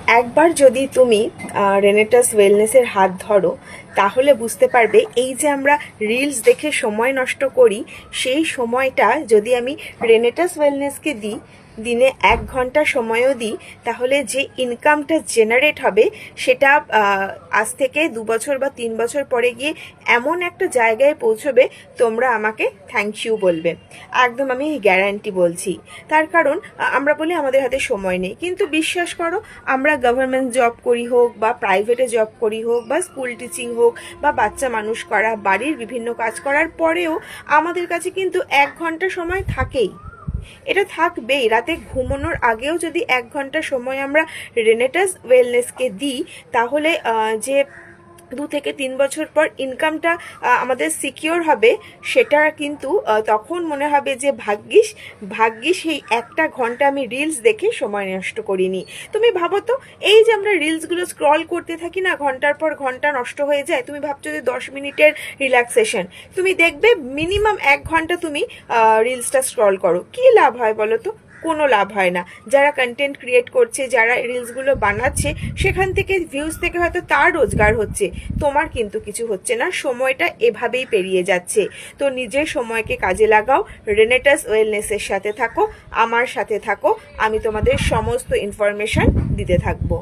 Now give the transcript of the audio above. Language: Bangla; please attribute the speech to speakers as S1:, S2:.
S1: একবার যদি তুমি রেনেটাস ওয়েলনেসের হাত ধরো তাহলে বুঝতে পারবে এই যে আমরা রিলস দেখে সময় নষ্ট করি, সেই সময়টা যদি আমি রেনেটাস ওয়েলনেসকে দিই, দিনে 1 ঘন্টা সময়ও দিই, তাহলে যে ইনকামটা জেনারেট হবে সেটা আজ থেকে 2 বছর বা 3 বছর পরে গিয়ে এমন একটা জায়গায় পৌঁছবে, তোমরা আমাকে থ্যাংক ইউ বলবে। একদম আমি গ্যারান্টি বলছি। তার কারণ আমরা বলি আমাদের হাতে সময় নেই, কিন্তু বিশ্বাস করো, আমরা গভর্নমেন্ট জব করি হোক বা প্রাইভেটে জব করি হোক বা স্কুল টিচিং হোক বা বাচ্চা মানুষ করা, বাড়ির বিভিন্ন কাজ করার পরেও আমাদের কাছে কিন্তু 1 ঘন্টা সময় থাকেই। এটা থাকবেই। রাতে ঘুমানোর আগেও যদি 1 ঘন্টা সময় আমরা রেনেটাস ওয়েলনেসকে দিই, তাহলে যে 2 থেকে 3 বছর পর ইনকামটা আমাদের সিকিওর হবে, সেটা কিন্তু তখন মনে হবে যে ভাগ্যিস ভাগ্যিস এই 1টা ঘন্টা আমি রিলস দেখে সময় নষ্ট করিনি। তুমি ভাবো তো, এই যে আমরা রিলসগুলো স্ক্রল করতে থাকি না, ঘন্টার পর ঘন্টা নষ্ট হয়ে যায়। তুমি ভাবছো যে 10 মিনিটের রিল্যাক্সেশন, তুমি দেখবে মিনিমাম 1 ঘন্টা তুমি রিলসটা স্ক্রল করো, কি লাভ হয় বলো তো? কোনো লাভ হয় না। যারা কন্টেন্ট ক্রিয়েট করছে, যারা রিলসগুলো বানাচ্ছে, সেখান থেকে ভিউজ থেকে হয়তো তার রোজগার হচ্ছে, তোমার কিন্তু কিছু হচ্ছে না। সময়টা এভাবেই পেরিয়ে যাচ্ছে। তো নিজের সময়কে কাজে লাগাও, রেনেটাস ওয়েলনেসের সাথে থাকো, আমার সাথে থাকো, আমি তোমাদের সমস্ত ইনফরমেশন দিতে থাকবো।